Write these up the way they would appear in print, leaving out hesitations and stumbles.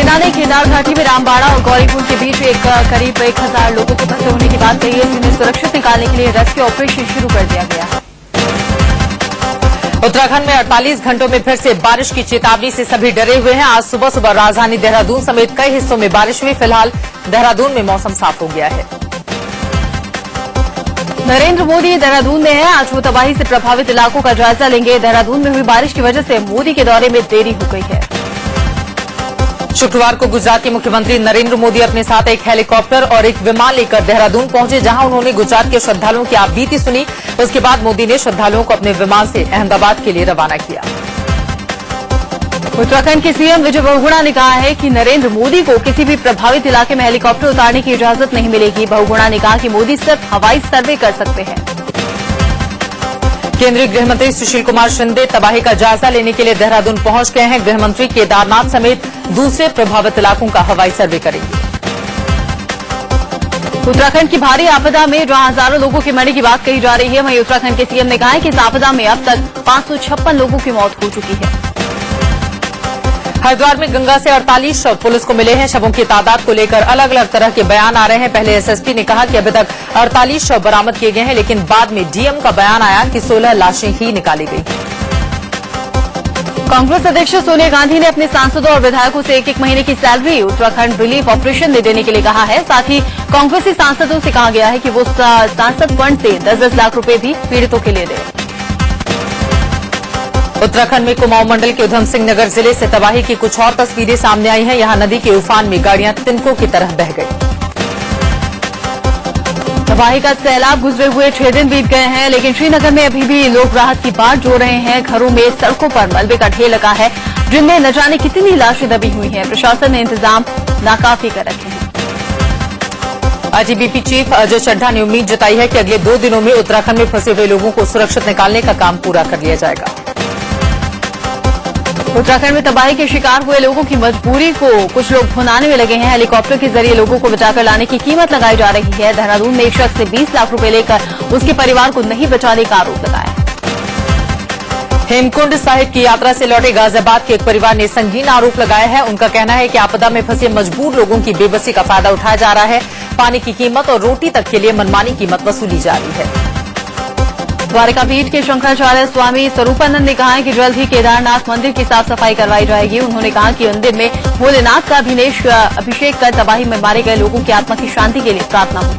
सेना ने केदार घाटी में रामबाड़ा और गौरीपुर के बीच करीब 1000 लोगों के फंसे होने की बात कही है, जिन्हें सुरक्षित निकालने के लिए रेस्क्यू ऑपरेशन शुरू कर दिया गया है। उत्तराखंड में 48 घंटों में फिर से बारिश की चेतावनी से सभी डरे हुए हैं। आज सुबह सुबह राजधानी देहरादून समेत कई हिस्सों में बारिश हुई। फिलहाल देहरादून में मौसम साफ हो गया है। नरेंद्र मोदी देहरादून में है। आज वो तबाही से प्रभावित इलाकों का जायजा लेंगे। देहरादून में हुई बारिश की वजह से मोदी के दौरे में देरी हो गई है। शुक्रवार को गुजरात के मुख्यमंत्री नरेंद्र मोदी अपने साथ एक हेलीकॉप्टर और एक विमान लेकर देहरादून पहुंचे, जहां उन्होंने गुजरात के श्रद्धालुओं की आपबीती सुनी। उसके बाद मोदी ने श्रद्धालुओं को अपने विमान से अहमदाबाद के लिए रवाना किया। उत्तराखंड के सीएम विजय बहुगुणा ने कहा है कि नरेंद्र मोदी को किसी भी प्रभावित इलाके में हेलीकॉप्टर उतारने की इजाजत नहीं मिलेगी। बहुगुणा ने कहा कि मोदी सिर्फ हवाई सर्वे कर सकते हैं। केंद्रीय गृहमंत्री सुशील कुमार शिंदे तबाही का जायजा लेने के लिए देहरादून पहुंच गए हैं। गृहमंत्री केदारनाथ समेत दूसरे प्रभावित इलाकों का हवाई सर्वे करेंगे। उत्तराखंड की भारी आपदा में जहां हजारों लोगों के मरने की बात कही जा रही है, वहीं उत्तराखंड के सीएम ने कहा है कि इस आपदा में अब तक 556 लोगों की मौत हो चुकी है। हरिद्वार में गंगा से 48 शव पुलिस को मिले हैं। शवों की तादाद को लेकर अलग अलग तरह के बयान आ रहे हैं। पहले एसएसपी ने कहा कि अभी तक 48 शव बरामद किए गए हैं, लेकिन बाद में डीएम का बयान आया कि 16 लाशें ही निकाली गई। कांग्रेस अध्यक्ष सोनिया गांधी ने अपने सांसदों और विधायकों से एक महीने की सैलरी उत्तराखंड रिलीफ ऑपरेशन में देने के लिए कहा है। साथ ही कांग्रेसी सांसदों से कहा गया है कि वो सांसद फंड से 10-10 लाख रुपए भी पीड़ितों के लिए दें। उत्तराखंड में कुमाऊं मंडल के उधम सिंह नगर जिले से तबाही की कुछ और तस्वीरें सामने आई हैं। यहां नदी के उफान में गाड़ियां तिनकों की तरह बह गई। तबाही का सैलाब गुजरे हुए 6 दिन बीत गए हैं, लेकिन श्रीनगर में अभी भी लोग राहत की बात जोड़ रहे हैं। घरों में सड़कों पर मलबे का ढेर लगा है, जिनमें न जाने कितनी लाशें दबी हुई हैं। प्रशासन ने इंतजाम नाकाफी कर रखे हैं। आईटीबीपी चीफ अजय चड्ढा ने उम्मीद जताई है कि अगले 2 दिनों में उत्तराखंड में फंसे हुए लोगों को सुरक्षित निकालने का काम पूरा कर लिया जाएगा। उत्तराखंड में तबाही के शिकार हुए लोगों की मजबूरी को कुछ लोग भुनाने में लगे हैं। हेलीकॉप्टर के जरिए लोगों को बचाकर लाने की कीमत लगाई जा रही है। देहरादून में एक शख्स ने 20 लाख रुपए लेकर उसके परिवार को नहीं बचाने का आरोप लगाया। हेमकुंड साहिब की यात्रा से लौटे गाजियाबाद के एक परिवार ने संगीन आरोप लगाया है। उनका कहना है कि आपदा में फंसे मजबूर लोगों की बेबसी का फायदा उठाया जा रहा है। पानी की कीमत और रोटी तक के लिए मनमानी कीमत वसूली जा रही है। द्वारकापीठ के शंकराचार्य स्वामी स्वरूपानंद ने कहा है कि जल्द ही केदारनाथ मंदिर की साफ सफाई करवाई जाएगी। उन्होंने कहा कि मंदिर में भोलेनाथ का अभिषेक कर तबाही में मारे गए लोगों की आत्मा की शांति के लिए प्रार्थना होगी।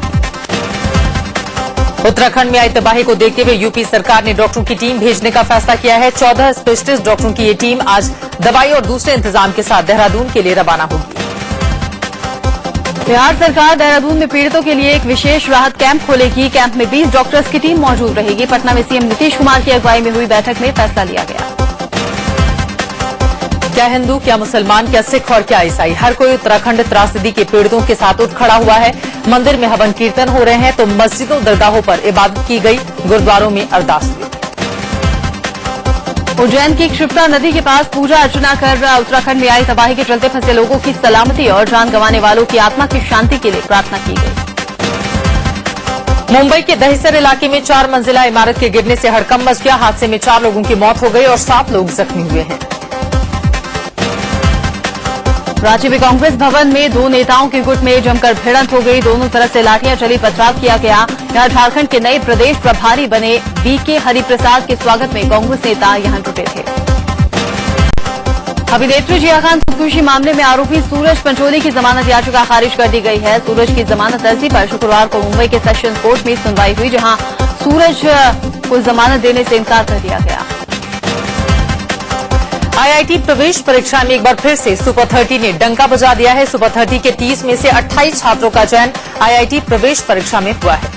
उत्तराखंड में आई तबाही को देखते हुए यूपी सरकार ने डॉक्टरों की टीम भेजने का फैसला किया है। 14 स्पेशलिस्ट डॉक्टरों की ये टीम आज दवाई और दूसरे इंतजाम के साथ देहरादून के लिए रवाना होगी। बिहार सरकार देहरादून में पीड़ितों के लिए एक विशेष राहत कैंप खोलेगी। कैंप में 20 डॉक्टर्स की टीम मौजूद रहेगी। पटना में सीएम नीतीश कुमार की अगुवाई में हुई बैठक में फैसला लिया गया। क्या हिंदू, क्या मुसलमान, क्या सिख और क्या ईसाई, हर कोई उत्तराखंड त्रासदी के पीड़ितों के साथ उठ खड़ा हुआ है। मंदिर में हवन कीर्तन हो रहे हैं तो मस्जिदों दरगाहों पर इबादत की गई, गुरुद्वारों में अरदास हुई। उज्जैन की क्षिप्रा नदी के पास पूजा अर्चना कर उत्तराखंड में आई तबाही के चलते फंसे लोगों की सलामती और जान गंवाने वालों की आत्मा की शांति के लिए प्रार्थना की गई। मुंबई के दहिसर इलाके में 4 मंजिला इमारत के गिरने से हड़कंप मच गया। हादसे में 4 लोगों की मौत हो गई और 7 लोग जख्मी हुए हैं। रांची में कांग्रेस भवन में 2 नेताओं के गुट में जमकर भिड़ंत हो गई। दोनों तरफ से लाठियां चली, पथराव किया गया। यहां झारखंड के नए प्रदेश प्रभारी बने बीके हरिप्रसाद के स्वागत में कांग्रेस नेता यहां जुटे थे। अभिनेत्री जिया खान खुदकुशी मामले में आरोपी सूरज पंचोली की जमानत याचिका खारिज कर दी गई है। सूरज की जमानत अर्जी पर शुक्रवार को मुंबई के सेशन कोर्ट में सुनवाई हुई, जहां सूरज को जमानत देने से इनकार कर दिया गया। आईआईटी प्रवेश परीक्षा में एक बार फिर से सुपर 30 ने डंका बजा दिया है। सुपर 30 के 30 में से 28 छात्रों का चयन आईआईटी प्रवेश परीक्षा में हुआ है।